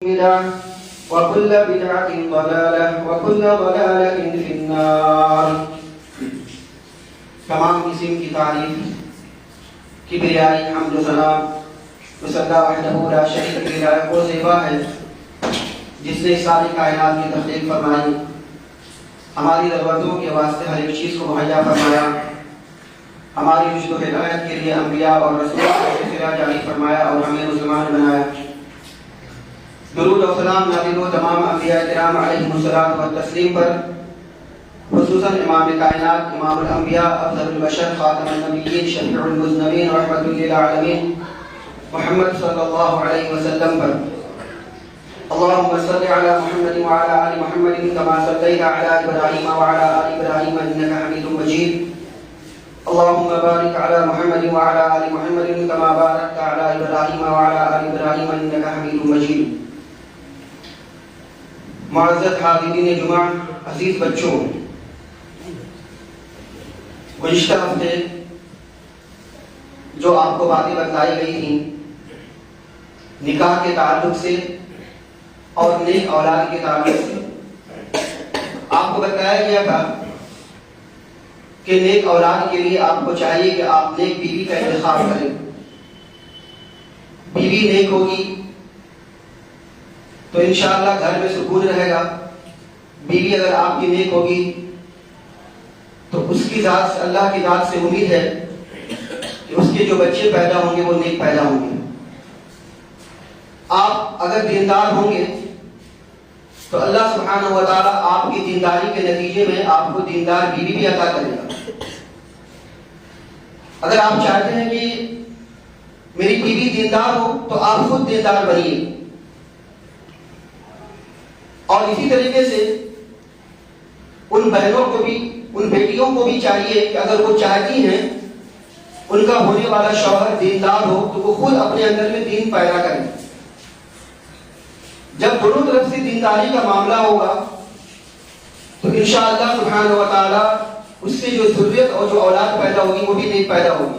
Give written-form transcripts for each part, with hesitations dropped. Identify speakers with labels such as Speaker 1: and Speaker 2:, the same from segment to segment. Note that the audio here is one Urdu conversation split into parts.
Speaker 1: بدعة وكل بدعة ضلالة وكل ضلالة في النار. تمام قسم کی تعریف کبریائی حمد و ثنا اس اللہ وحدہ لا شریک کے لائق و زیبا ہے جس نے ساری کائنات کی تخلیق فرمائی، ہماری ضرورتوں کے واسطے ہر ایک چیز کو مہیا فرمایا، ہماری رشد و ہدایت کے لیے انبیاء اور رسولوں کا سلسلہ جاری فرمایا اور ہمیں مسلمان بنایا. درود و سلام نازل ہو تمام انبیاء کرام علیہم الصلوۃ والتسلیم پر، خصوصاً امام کائنات، امام الانبیاء، افضل البشر، خاتم النبیین، شفیع المذنبین، رحمۃ للعالمین محمد صلی اللہ علیہ وسلم پر. اللهم صل على محمد وعلى آل محمد كما صليت على إبراهيم وعلى آل إبراهيم إنك حميد مجيد. اللهم بارك على محمد وعلى آل محمد كما باركت على إبراهيم وعلى آل إبراهيم إنك حميد مجيد. معزز حاضرین جمعہ، عزیز بچوں، گزشتہ ہفتے جو آپ کو باتیں بتائی گئی تھیں نکاح کے تعلق سے اور نیک اولاد کے تعلق سے، آپ کو بتایا گیا تھا کہ نیک اولاد کے لیے آپ کو چاہیے کہ آپ نیک بیوی کا انتخاب کریں. بیوی نیک ہوگی تو انشاءاللہ گھر میں سکون رہے گا. بیوی اگر آپ کی نیک ہوگی تو اس کی ذات سے، اللہ کی ذات سے امید ہے کہ اس کے جو بچے پیدا ہوں گے وہ نیک پیدا ہوں گے. آپ اگر دیندار ہوں گے تو اللہ سبحانہ و تعالیٰ آپ کی دینداری کے نتیجے میں آپ کو دیندار بیوی بھی عطا کرے گا. اگر آپ چاہتے ہیں کہ میری بیوی دیندار ہو تو آپ خود دیندار بنیے. اور اسی طریقے سے ان بہنوں کو بھی، ان بیٹیوں کو بھی چاہیے کہ اگر وہ چاہتی ہیں ان کا ہونے والا شوہر دیندار ہو تو وہ خود اپنے اندر میں دین پیدا کریں. جب دونوں طرف سے دینداری کا معاملہ ہوگا تو انشاءاللہ سبحانہ و تعالیٰ اس سے جو ذریت اور جو اولاد پیدا ہوگی وہ بھی نیک پیدا ہوگی.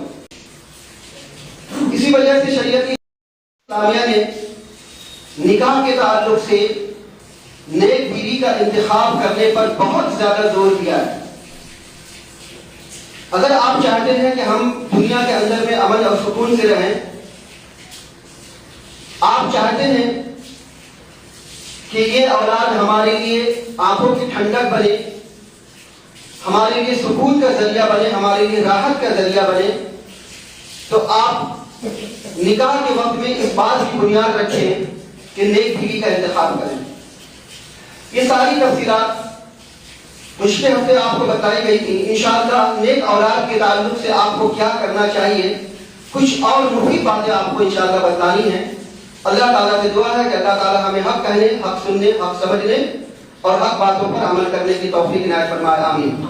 Speaker 1: اسی وجہ سے شریعت اسلامیہ نے نکاح کے تعلق سے نیک بیوی کا انتخاب کرنے پر بہت زیادہ زور دیا ہے. اگر آپ چاہتے ہیں کہ ہم دنیا کے اندر میں امن اور سکون سے رہیں، آپ چاہتے ہیں کہ یہ اولاد ہمارے لیے آنکھوں کی ٹھنڈک بنے، ہمارے لیے سکون کا ذریعہ بنے، ہمارے لیے راحت کا ذریعہ بنے، تو آپ نکاح کے وقت میں اس بات کی بنیاد رکھیں کہ نیک بیوی کا انتخاب کریں. یہ ساری تفصیلات گزشتہ ہفتے آپ کو بتائی گئی تھی. انشاءاللہ نیک اولاد کے تعلق سے آپ کو کیا کرنا چاہیے، کچھ اور مفید باتیں آپ کو انشاءاللہ بتانی ہیں. اللہ تعالیٰ سے دعا ہے کہ اللہ تعالیٰ ہمیں حق کہنے، حق سننے، حق سمجھنے اور حق باتوں پر عمل کرنے کی توفیق عنایت فرمائے. آمین.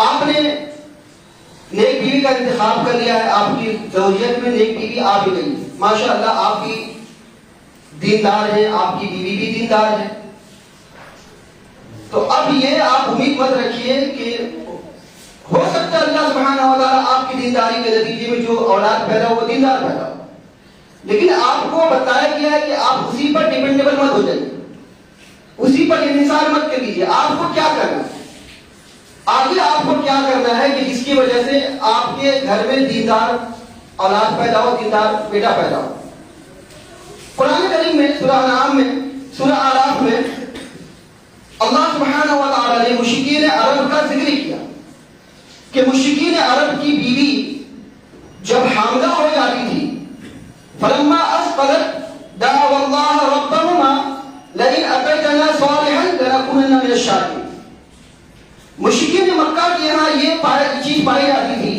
Speaker 1: آپ نے نیک بیوی کا انتخاب کر لیا ہے، آپ کی زوجیت میں نیک بیوی آ بھی گئی. ماشاءاللہ آپ بھی دیندار ہیں، آپ کی بیوی بھی دیندار ہے. تو اب یہ آپ امید مت رکھیے کہ ہو سکتا ہے اللہ سبحانہ و تعالیٰ آپ کی دینداری کے نتیجے میں جو اولاد پیدا ہو وہ دیندار پیدا ہو، لیکن آپ کو بتایا گیا ہے کہ آپ اسی پر ڈیپینڈیبل مت ہو جائیے، اسی پر انحصار مت کر لیجیے. آپ کو کیا کرنا ہے آگے، آپ کو کیا کرنا ہے کہ جس کی وجہ سے آپ کے گھر میں دیندار اولاد پیدا ہو، دیندار بیٹا پیدا ہو. قرآن کریم میں سورہ انعام میں، سورہ اعراف میں اللہ سبحانہ و تعالیٰ نے مشرکین عرب کا ذکر کیا کہ مشرکین عرب کی بیوی جب حاملہ ہو جاتی تھی، فلما اسقلت دعوا اللہ ربہما لئن اتیتنا صالحا لنکونن من الشاکرین. مشرکین مکہ کے یہاں یہ چیز پائی جاتی تھی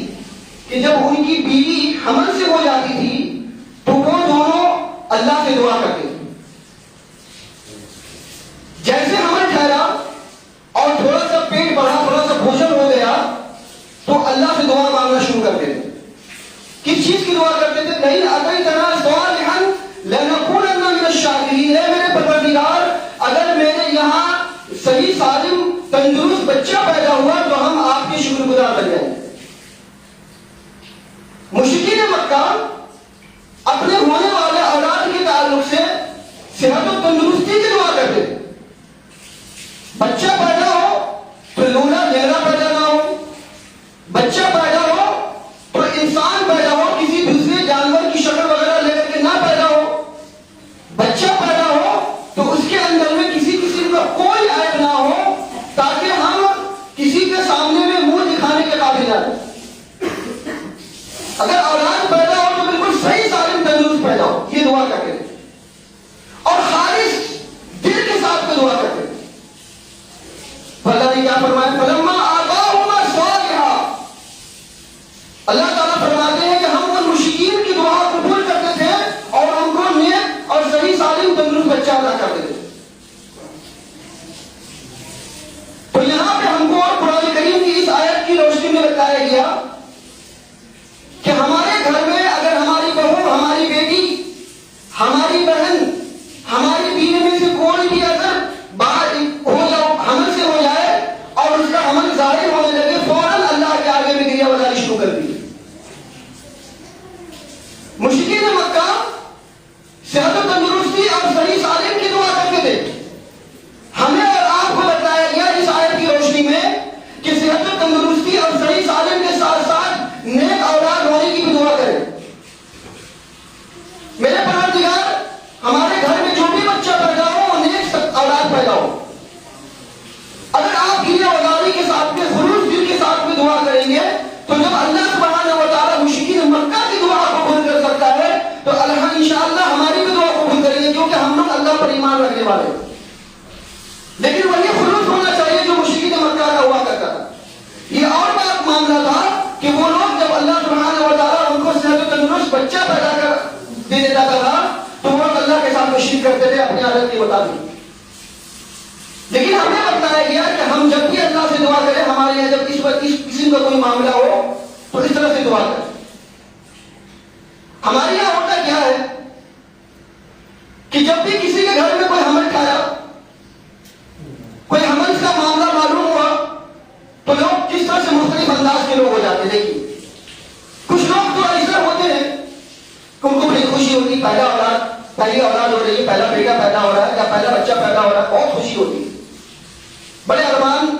Speaker 1: کہ جب ان کی بیوی حمل سے ہو جاتی تھی تو وہ دونوں اللہ سے دعا کرتے تھے. جیسے حمل ٹھہرا اور تھوڑا سا پیٹ بڑھا، تھوڑا سا بھوجن ہو گیا تو اللہ سے دعا مانگنا شروع کرتے تھے. کس چیز کی دعا کرتے تھے؟ لئن اتیتنا صالحا لنکونن من الشاکرین. اے میرے پروردگار، اگر میرے یہاں صحیح سالم تندرست بچہ پیدا ہوا تو ہم آپ کے شکر گزار بن جائیں. مشرکین مکہ اپنے ہونے والے اولاد کے تعلق سے کرتے تھے. بچہ پیدا ہو تو لولا لنگڑا پیدا نہ ہو, بچہ پیدا ہو تو انسان پیدا ہو, کسی دوسرے جانور کی شکل وغیرہ لے کر کے نہ پیدا ہو. بچہ پیدا ہو تو اس کے اندر میں کسی قسم کا کوئی عیب نہ ہو, تاکہ ہم کسی کے سامنے میں منہ دکھانے کے قابل نہ رہیں. اگر اولاد پیدا ہو تو بالکل صحیح سالم تندرست پیدا ہو, یہ دعا کرتے تھے اور خالص دل کے ساتھ دعا کرتے تھے. اللہ نے کیا فرمایا؟ فلما آتاہما صالحا. اللہ تعالیٰ فرماتے ہیں کہ ہم ان مشرکین کی دعا قبول کرتے تھے اور ان کو نیک اور صحیح سالم تندرست بچہ عطا کرتے تھے. تو یہاں پہ ہم کو قرآن کریم کی اس آیت کی روشنی میں بتایا گیا کہ ہمارے گھر میں اگر ہماری بہو, ہماری بیٹی, ہماری بہن, ہماری بیوی میں سے کوئی بھی اگر باہر ہو جاؤ, حمل سے ہو جائے اور اس کا حمل ظاہر ہونے لگے, فوراً اللہ کے آگے میں گریہ بجانی شروع کر دی. مشرکین مکہ صحت و تندرستی اور صحیح سالم کی دعا کرتے تھے. ہمیں اور آپ کو بتایا گیا اس آیت کی روشنی میں کہ صحت و تندرستی اور صحیح سالم کے ساتھ ساتھ نیک اولاد ہونے کی بھی دعا کریں. میرے پروردگار, ہمارے گھر میں جو بھی بچہ پیدا ہو وہ نیک اولاد پیدا ہو. اگر آپ گریہ بجانی کے ساتھ میں خلوص دل کے ساتھ میں دعا کریں گے تو جب اللہ سبحانہ و تعالیٰ مشرکین مکہ کی دعا قبول کر سکتا ہے تو اللہ انشاءاللہ ہماری بھی دعا قبول کریں گے, کیونکہ ہم لوگ اللہ پر ایمان رکھنے والے ہیں. لیکن وہی خلوص ہونا چاہیے جو مشرکین مکہ کا ہوا کرتا تھا. یہ اور بات معاملہ تھا کہ وہ لوگ جب اللہ سبحانہ و تعالیٰ ان کو صحت و تندرست بچہ پیدا کر دے دیتا تھا تو وہ لوگ اللہ کے ساتھ شرک کرتے تھے اپنی عادت کے مطابق. لیکن ہمیں بتایا گیا کہ ہم جب بھی اللہ سے دعا کریں, ہمارے یہاں جب اس وقت اس قسم کا کوئی معاملہ ہو تو اس طرح سے دعا کریں. ہمارے یہاں ہوتا کیا ہے کہ جب بھی کسی کے گھر میں کوئی حمل کھایا, کوئی حمل کا معاملہ معلوم ہوا تو لوگ کس طرح سے مختلف انداز کے لوگ ہو جاتے ہیں. دیکھیے, کچھ لوگ تو ایسے ہوتے ہیں کہ ان کو بڑی خوشی ہوتی, پہلی اولاد ہو رہی ہے, پہلا بیٹا پیدا ہو رہا ہے یا پہلا بچہ پیدا ہو رہا ہے, بہت خوشی ہوتی ہے. بڑے ارمان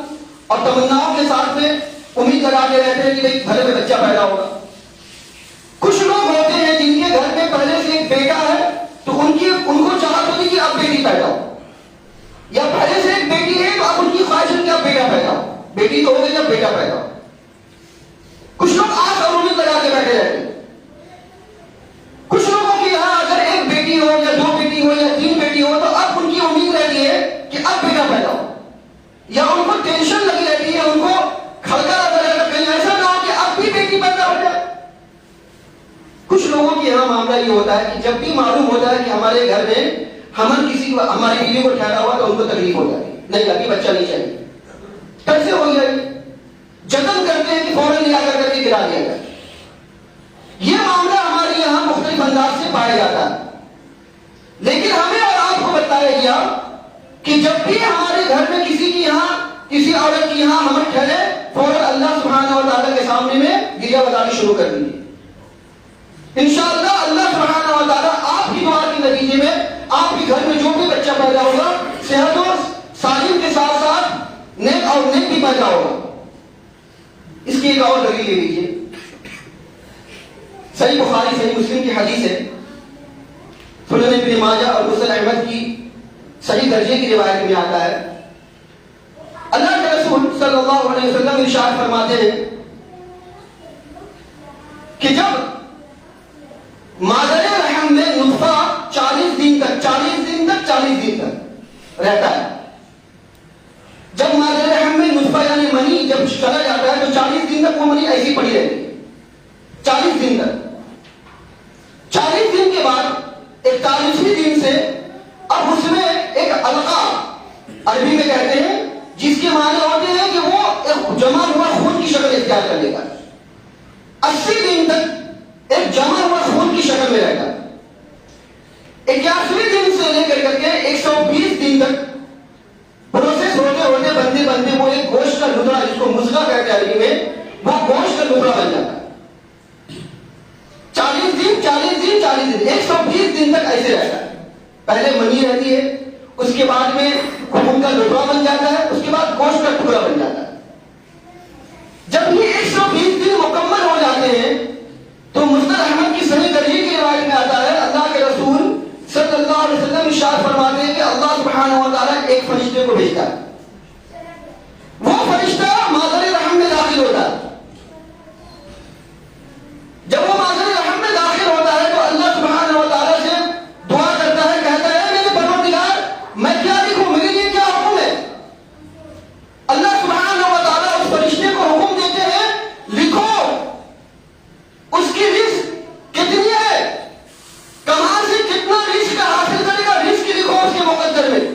Speaker 1: اور تمناؤں کے ساتھ میں امید لگاتے رہتے ہیں کہ بھائی گھر میں بچہ پیدا ہوگا. کچھ لوگ ہوتے ہیں جن کے گھر میں پہلے سے ایک بیٹا ہے تو ان کو چاہت ہوتی کہ اب بیٹی پیدا ہو, یا پہلے سے ایک بیٹی ہے تو اب ان کی خواہش ہے کہ اب بیٹا پیدا ہو. بیٹی تو ہو گئی, اب بیٹا پیدا ہو. کچھ لوگ آس اور امید لگا کے بیٹھے رہتے ہیں. کچھ لوگوں کے یہاں اگر ایک بیٹی ہو یا دو بیٹی ہو یا تین بیٹی ہو تو اب ان کی امید رہتی ہے کہ اب بیٹا پیدا ہو, یا ان کو ٹینشن لگی رہتی ہے, ان کو کھڑکا لگا رہتا ہے کہیں ایسا نہ ہو کہ اب بھی بیٹی پیدا ہو جائے. کچھ لوگوں کے یہاں معاملہ یہ ہوتا ہے کہ جب بھی معلوم ہوتا ہے کہ ہمارے گھر میں ہماری بیوی کو ٹھہرا ہوا تو ان کو تکلیف ہو جاتی ہے, نہیں ابھی بچہ نہیں چاہیے. کیسے ہو گیا, جتن کرتے ہیں کہ فوراً لیا کر کے گرا دیا جائے. یہ معاملہ ہمارے یہاں مختلف انداز سے پایا جاتا ہے. لیکن ہمیں اور آپ کو بتایا گیا کہ جب بھی ہمارے گھر میں کسی کی یہاں, کسی عورت کی یہاں حمل ٹھہرے, فوراً اللہ سبحانہ و تعالیٰ کے سامنے میں گریہ بجانی شروع کر دیجیے. انشاءاللہ اللہ سبحانہ و تعالیٰ آپ کی دعا کے نتیجے میں آپ کے گھر میں جو بھی بچہ پیدا ہوگا صحت و سالم کے ساتھ ساتھ نیک اور نیک بھی پیدا ہوگا. اس کی ایک اور دلیل لے لیجیے. صحیح بخاری صحیح مسلم کی حدیث ہے, سنن ابن ماجہ اور مسند احمد کی صحیح درجے کی روایت میں آتا ہے, اللہ کے رسول صلی اللہ علیہ وسلم ارشاد فرماتے ہیں کہ جب مادر رحم میں نطفہ 40 دن تک رہتا ہے, جب مادر رحم میں نطفہ یعنی منی جب چلا جاتا ہے تو 40 دن تک وہ منی ایسی پڑی رہتی ہے. 40 دن تک. 40 دن کے بعد 41ویں دن سے اب اس میں ایک علقہ, عربی میں کہتے ہیں, جس کے معنی ہوتے ہیں کہ وہ ایک جمع ہوا خون کی شکل اختیار کر لے گا. 80 دن تک ایک جمع ہوا خون کی شکل میں رہتا ہے. 81ویں دن سے لے کر کے 120 دن تک پروسیس ہوتے ہوتے بنتے وہ ایک گوشت کا لتڑا, جس کو مزغہ کہتے ہیں عربی میں, وہ گوشت کا لتڑا بن جاتا ہے. 40 دن 120 دن تک ایسے رہتا ہے. پہلے منی رہتی ہے, اس کے بعد میں خون کا لٹوا بن جاتا ہے, اس کے بعد گوشت کا ٹکڑا بن جاتا ہے. جب یہ 120 دن مکمل ہو جاتے ہیں تو مسند احمد کی صحیح درجے کی روایت میں آتا ہے, اللہ کے رسول صلی اللہ علیہ وسلم ارشاد فرماتے ہیں کہ اللہ سبحانہ و تعالیٰ ایک فرشتے کو بھیجتا ہے. وہ فرشتہ مادر رحم میں داخل ہوتا ہے. جب وہ مادر رحم میں داخل ہوتا ہے تو اللہ سبحانہ و تعالیٰ سے دعا کرتا ہے, کہتا ہے میرے پروردگار میں کیا لکھوں, میرے لیے کیا حکم ہے. اللہ سبحانہ و تعالیٰ اس فرشتے کو حکم دیتے ہیں, لکھو اس کی رزق کتنی ہے, کہاں سے کتنا رزق حاصل کرے گا, رزق لکھو اس کے مقدر میں.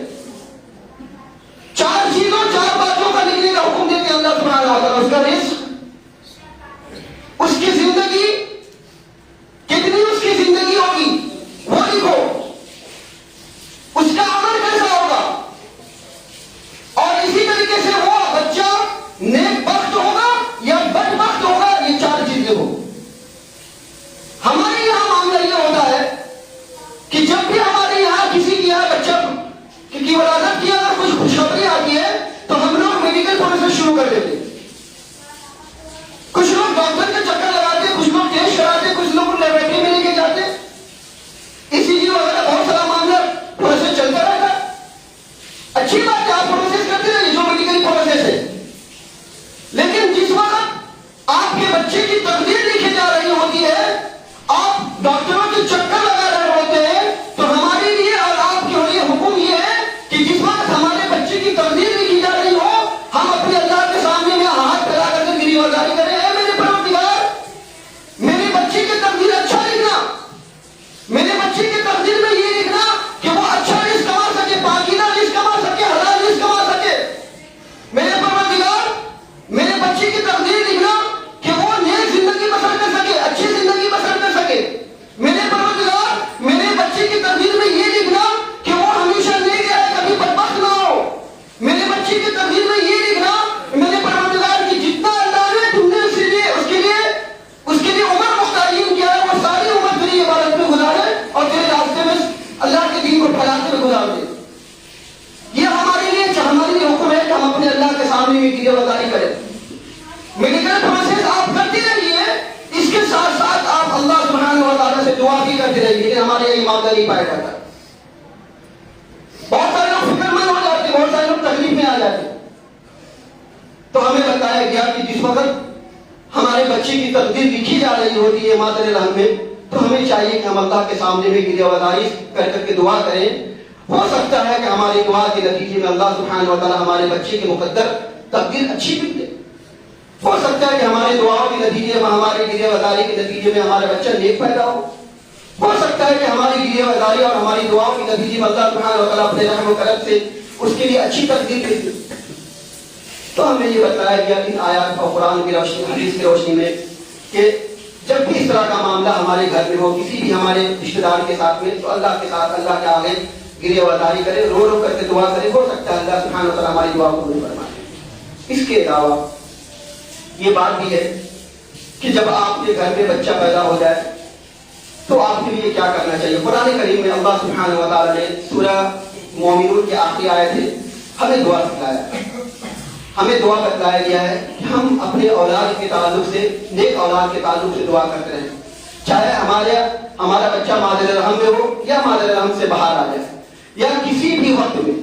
Speaker 1: 4 چیزوں 4 باتوں کا لکھنے کا حکم دیتے ہیں اللہ سبحانہ و تعالیٰ. اس کا رزق, اس کی زندگی کتنی, اس کی زندگی ہوگی وہ لکھو, اس کا عمل کیسا ہوگا, اور اسی طریقے سے وہ بچہ نیک بخت ہوگا یا بدبخت ہوگا. یہ 4 چیزیں ہو. ہمارے یہاں معاملہ یہ ہوتا ہے کہ جب بھی ہمارے یہاں کسی کے یہاں بچہ کی ولادت کی اگر کچھ خوشخبری آتی ہے تو ہم لوگ میڈیکل پروسیس شروع کر دیتے. کچھ لوگ ڈاکٹر کے چکر لگاتے, کچھ لوگ ٹیسٹ کراتے, کچھ لوگ لیبورٹری میں لے کے جاتے. اسی لیے وغیرہ بہت سارا معاملہ پروسیس چلتا رہتا. اچھی بات ہے, آپ پروسیس کرتے رہیے جو میڈیکل پروسیس ہے, لیکن جس وقت آپ کے بچے کی تقدیر لکھی جا رہی ہوتی ہے, آپ ڈاکٹروں کے چکر لگا رہے ہوتے ہیں, تو ہمارے لیے اور آپ کے لیے حکم یہ ہے کہ جس وقت ہمارے بچے کی تقدیر لکھی جا رہی ہو, ہم اپنے اللہ کے سامنے میں ہاتھ پھیلا کر کے گری بازاری کریں, اے میرے پروردگار میرے بچے کی تقدیر اچھا لکھنا, میرے بچے کی تقدیر میں یہ لکھنا کہ وہ اچھا رزق کما سکے, پاکیزہ رزق کما سکے, حلال رزق کما سکے. میرے پروردگار میرے بچے کی تقدیر لکھنا کہ وہ نیک زندگی بسر کر سکے, اچھی زندگی بسر کر سکے. میرے پروردگار میرے بچے کی تقدیر میں یہ لکھنا کہ وہ ہمیشہ نیک رہے, کبھی بدبخت نہ ہو. میرے بچے کی تقدیر میں یہ لکھنا میرے پروردگار کی جتنا اللہ نے تم نے اس کے لیے عمر مختارین کیا ہے, وہ ساری عمر تیری عبادت میں گزارے اور تیرے راستے میں اللہ کے دین کو پھیلاتے ہوئے گزار دے. یہ ہمارے لیے حکم ہے کہ ہم اپنے اللہ کے سامنے میں گریہ بازاری کریں. میڈیکل پروسیس آپ کرتے رہیے, اس کے ساتھ ساتھ آپ اللہ سبحانہ و تعالیٰ سے دعا بھی کرتے رہیے, لیکن ہمارے یہاں معاملہ نہیں پایا جاتا. بہت سارے لوگ فکر مند ہو جاتے, بہت سارے لوگ تکلیف میں آ جاتے. تو ہمیں بتایا گیا کہ جس وقت ہمارے بچے کی تقدیر لکھی جا رہی ہوتی ہے مادر رحم میں, تو ہمیں چاہیے کہ ہم اللہ کے سامنے میں گریہ بازاری کر کے دعا کریں. ہو سکتا ہے کہ ہماری دعا کے نتیجے میں اللہ سبحانہ و تعالیٰ ہمارے بچے کے مقدر تقدیر اچھی بھی دے. ہو سکتا ہے کہ ہمارے دعاؤں کے نتیجے میں, ہمارے گریہ بازاری کے نتیجے میں ہمارا بچہ نیک پیدا ہو. ہو سکتا ہے کہ ہماری گریہ بازاری اور ہماری دعاؤں کے نتیجے میں اللہ سبحانہ و تعالیٰ اپنے رحم و کرم سے اس کے لیے اچھی تقدیر دے. تو ہمیں یہ بتایا گیا ان آیات اور قرآن کی روشنی, حدیث کی روشنی میں, کہ جب بھی اس طرح کا معاملہ ہمارے گھر میں ہو, کسی بھی ہمارے رشتے دار کے ساتھ میں, تو اللہ کے ساتھ اللہ کے آگے گریہ بازاری کرے, رو رو کر کے دعا کرے. ہو سکتا ہے اللہ سبحانہ و تعالیٰ ہماری دعا قبول فرمائے. اس کے علاوہ یہ بات بھی ہے کہ جب آپ کے گھر میں بچہ پیدا ہو جائے تو آپ کے لیے کیا کرنا چاہیے. قرآن کریم میں اللہ سبحانہ و تعالیٰ نے سورہ مومنون کی آخری آیت ہے, ہمیں دعا سکھلایا, ہمیں دعا بتلایا گیا ہے کہ ہم اپنے اولاد کے تعلق سے, نیک اولاد کے تعلق سے دعا کرتے رہیں, چاہے ہمارا بچہ مادر رحم میں ہو یا مادر رحم سے باہر آ جائے, یا کسی بھی وقت میں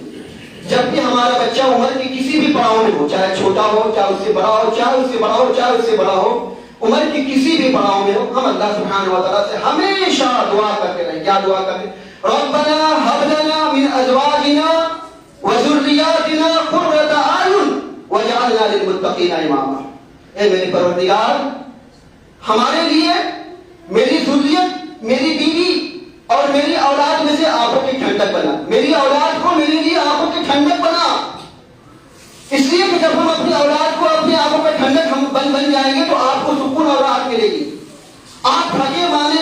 Speaker 1: جب بھی ہمارا بچہ عمر کی کسی بھی پڑاؤ میں ہو, چاہے چھوٹا ہو, چاہے اس سے بڑا ہو, چاہے اس سے بڑا ہو, چاہے اس سے بڑا ہو, عمر کی کسی بھی پڑاؤ میں ہو, ہم اللہ سبحانہ و تعالیٰ سے ہمیشہ دعا کرتے رہیں. کیا دعا کرتے؟ ربنا هب لنا من ازواجنا وذرياتنا قرة اعين وجعلنا للمتقین اماما. اے میرے پروردگار ہمارے لیے میری ذریت, میری بیوی اور میری اولاد میں سے آنکھوں کی ٹھنڈک بنا, میری اولاد کو میرے لیے آنکھوں کی ٹھنڈک بنا. اس لیے کہ جب ہم اپنی اولاد کو اپنی آنکھوں پہ ٹھنڈک ہم بن جائیں گے تو آپ کو سکون اور راحت ملے گی. آپ تھکے مانے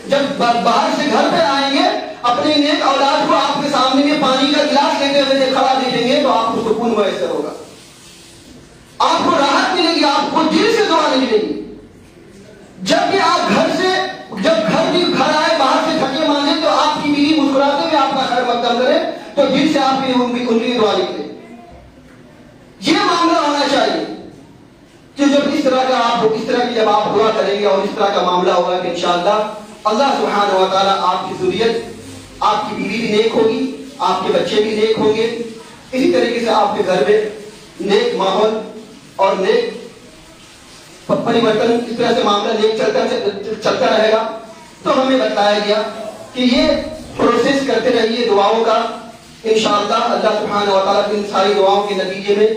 Speaker 1: جب باہر سے گھر پہ آئیں گے, اپنے نیک اولاد کو آپ کے سامنے میں پانی کا گلاس لیتے ہوئے کھڑا دیکھیں گے تو آپ کو سکون میسر ہوگا, آپ کو راحت ملے گی, آپ کو دل سے دعا نہیں ملے گی. جب بھی آپ گھر آئے باہر سے تھکے مانے تو آپ کی بیوی مسکراتے ہوئے آپ کا خیر مقدم کرے, تو دل سے آپ ان کے لیے دعا لکھ لیں. یہ معاملہ ہونا چاہیے کہ جب اس طرح کی جب آپ دعا کریں گے اور اس طرح کا معاملہ ہوگا کہ انشاءاللہ اللہ سبحانہ و تعالیٰ آپ کی ذریت، آپ کی بیوی بھی نیک ہوگی، آپ کے بچے بھی نیک ہوں گے. اسی طریقے سے آپ کے گھر میں نیک ماحول اور نیک پریورتن، اس طرح سے معاملہ نیک چلتا رہے گا. تو ہمیں بتایا گیا کہ یہ پروسیس کرتے رہیے دعاؤں کا. انشاءاللہ اللہ سبحانہ و تعالیٰ ان ساری دعاؤں کے نتیجے میں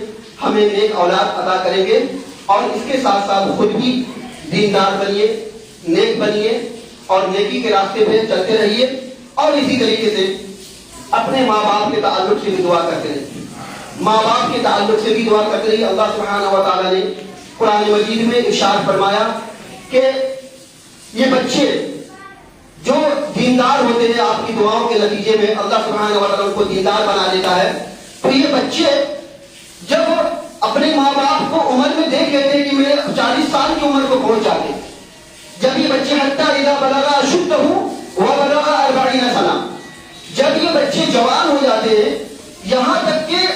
Speaker 1: ہمیں نیک اولاد عطا کریں گے. اور اس کے ساتھ ساتھ خود بھی دیندار بنیے، نیک بنیے اور نیکی کے راستے پہ چلتے رہیے. اور اسی طریقے سے اپنے ماں باپ کے تعلق سے بھی دعا کرتے رہیے. ماں باپ کے تعلق سے بھی دعا کرتے رہیے. اللہ سبحانہ و تعالیٰ نے قرآن مجید میں ارشاد فرمایا کہ یہ بچے جو دیندار ہوتے ہیں آپ کی دعاؤں کے نتیجے میں اللہ سبحانہ و تعالیٰ ان کو دیندار بنا دیتا ہے. تو یہ بچے جب اپنے ماں باپ کو عمر میں دیکھ لیتے ہیں کہ میں 40 سال کی عمر کو پہنچ جاتے ہیں، جب یہ بچے حتی اذا بلغ اشدہ وبلغ 40 سنہ، جب یہ بچے جوان ہو جاتے ہیں، یہاں تک کہ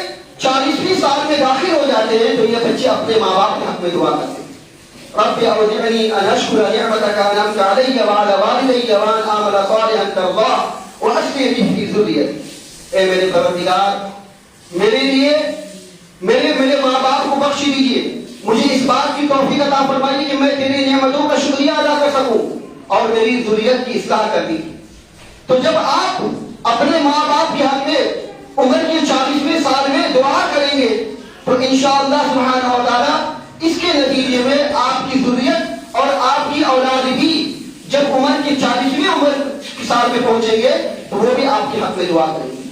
Speaker 1: 40ویں سال میں داخل ہو جاتے ہیں، تو یہ بچے اپنے ماں باپ کے حق میں دعا کرتے ہیں. رب اوزعنی ان اشکر نعمتک انعمت علی وعلی والدی وان اعمل صالحا ترضاه واصلح لي في ذریتی. اے میرے پروردگار، میرے لیے میرے ماں باپ کو بخش دیجیے، مجھے اس بات کی توفیق عطا فرمائیے کہ میں تیری نعمتوں کا شکریہ ادا کر سکوں اور میری ذریت کی اصلاح کر دی. تو جب آپ اپنے ماں باپ کے حق میں عمر کے 40ویں سال میں دعا کریں گے تو انشاءاللہ سبحانہ و تعالیٰ اس کے نتیجے میں آپ کی ذریت اور آپ کی اولاد بھی جب عمر کے 40ویں عمر سال میں پہنچیں گے تو وہ بھی آپ کے حق میں دعا کریں گے،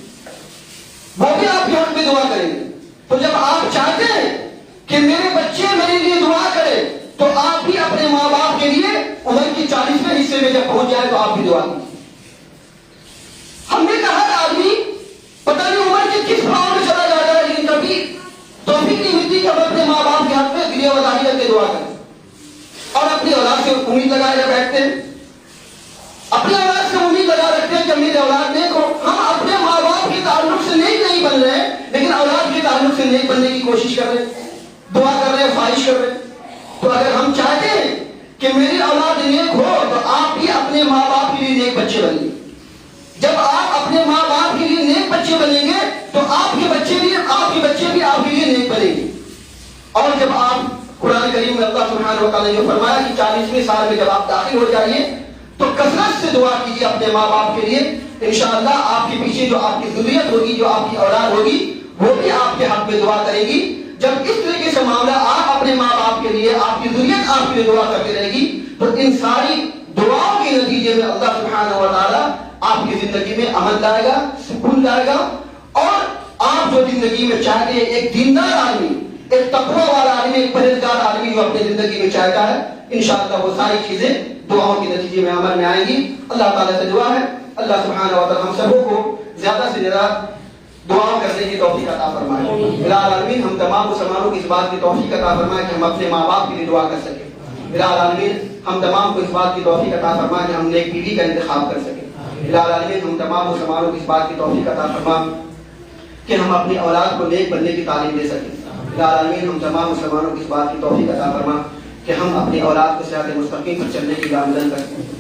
Speaker 1: وہ بھی آپ کے حق میں دعا کریں گے. تو جب آپ چاہتے ہیں کہ میرے بچے میرے لیے دعا کریں تو آپ بھی اپنے ماں باپ کے لیے عمر کی 40ویں حصے میں جب پہنچ جائے تو آپ بھی دعا کیجیے. ہم نے کہا ہر آدمی پتہ نہیں عمر کے کس پڑاؤ میں چلا جاتا ہے، لیکن کبھی توفیق نہیں ملتی کہ ہم اپنے ماں باپ کے حق میں دل و ظاہر کے دعا کریں اور اپنی اولاد سے امید لگائے بیٹھتے ہیں، اپنی اولاد سے امید لگا رکھتے ہیں کہ میرے اولاد نیک ہو. ہم اپنے ماں باپ کے تعلق سے نیک نہیں بن رہے ہیں لیکن اولاد کے تعلق سے نیک بننے کی کوشش کر رہے ہیں، دعا کر رہے ہیں، خواہش کر رہے ہیں. تو اگر ہم چاہتے ہیں کہ میری اولاد نیک ہو تو آپ بھی اپنے ماں باپ کے لیے نیک بچے بنیں گے. جب آپ اپنے ماں باپ کے لیے نیک بچے بنیں گے تو آپ کے بچے بھی آپ کے لیے نیک بنیں گے. اور جب آپ قرآن کریم میں اللہ سبحانہ و تعالیٰ نے جو فرمایا کہ 40ویں سال میں جب آپ داخل ہو جائیے تو کثرت سے دعا کیجیے اپنے ماں باپ کے لیے. انشاءاللہ آپ کے پیچھے جو آپ کی ذریت ہوگی، جو آپ کی اولاد ہوگی، وہ بھی آپ کے حق میں دعا کرے گی. جب اس طریقے سے معاملہ آپ اپنے ماں باپ کے لیے، آپ کی ذریت آپ کے لیے دعا کرتی رہے گی تو ان ساری دعاؤں کے نتیجے میں اللہ سبحانہ و تعالیٰ آپ کی زندگی میں امن لائے گا، سکون لائے گا. اور آپ جو زندگی میں چاہتے ہیں، ایک دیندار آدمی، ایک تقوی والا آدمی، ایک پرہیزگار آدمی جو اپنی زندگی میں چاہتا ہے، انشاءاللہ وہ ساری چیزیں دعاؤں کے نتیجے میں عمل میں آئیں گی. اللہ تعالیٰ سے دعا ہے اللہ سبحانہ و تعالیٰ ہم سبوں کو زیادہ سے زیادہ دعا کرنے کی توفیق عطا فرمائے. الہ العالمین ہم تمام مسلمانوں کو اس بات کی توفیق عطا فرمائے کہ ہم اپنے ماں باپ کے لیے دعا کر سکیں. الہ العالمین ہم تمام کو اس بات کی توفیق عطا فرمائے کہ ہم نیک بیوی کا انتخاب کر سکیں. الہ العالمین ہم تمام مسلمانوں کو اس بات کی توفیق عطا فرمائے کہ ہم اپنی اولاد کو نیک بننے کی تعلیم دے سکیں. الہ العالمین ہم تمام مسلمانوں کو اس بات کی توفیق عطا فرمائے کہ ہم اپنی اولاد کو صراط مستقیم پر چلنے کی آمدن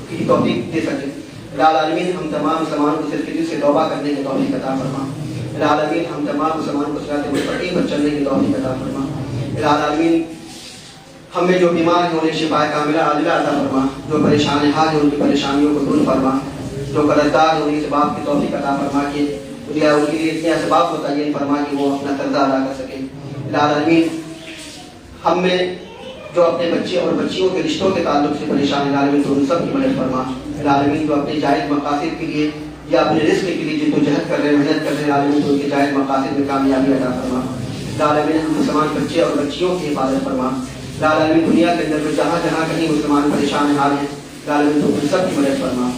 Speaker 1: کی توفیق دے سکیں. الہ العالمین ہم تمام مسلمانوں کو صرف دل سے توبہ کرنے کی توفیق عطا فرمائے. الہ العالمین ہم تمام مسلمانوں کو صراط مستقیم پر چلنے کی توفیق عطا فرمائے. الہ العالمین ہمیں جو بیمار ہیں انہیں شفا کاملہ عاجلہ عطا فرما، جو پریشان حال ہیں ان کی پریشانیوں کو دور فرما، جو قرضدار ہیں انہیں اسباب کی توفیق عطا فرما کہ ان کے لیے اتنے اسباب کو تعین فرما کہ وہ اپنا قرضہ ادا کر سکیں. الہ العالمین ہم میں جو اپنے بچے اور بچیوں کے رشتوں کے تعلق سے پریشان ہیں، الہ العالمین تو ان سب کی مدد فرما. الہ العالمین جو اپنے جائز مقاصد کے لیے یا اپنے رزق کے لیے جدوجہد کر رہے ہیں، محنت کر رہے ہیں، الہ العالمین تو ان کے جائز مقاصد میں کامیابی عطا فرما. الہ العالمین ہم مسلمان بچے اور بچیوں کی حفاظت فرما. الہ العالمین دنیا کے اندر جہاں جہاں کہیں مسلمان پریشان حال ہیں، الہ العالمین تو ان سب کی مدد فرما.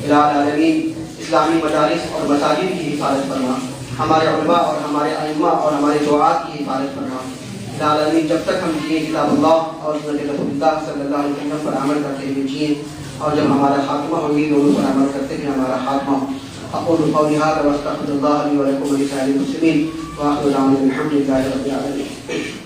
Speaker 1: الہ العالمین اسلامی مدارس اور مساجد کی حفاظت فرما، ہمارے علماء اور ہمارے ائمہ اور ہمارے دعات کی حفاظت فرما. الہ العالمین جب تک ہم جئیں کتاب اللہ اور سنت رسول اللہ صلی اللہ علیہ وسلم پر عمل کرتے ہوئے جئیں، اور جب ہمارا خاتمہ ہو یہ دونوں پر عمل کرتے ہوئے ہمارا خاتمہ ہو. اقول قولی ھذا واستغفر اللہ لی ولکم ولسائر المسلمین واخر دعوانا الحمد للہ رب العالمین.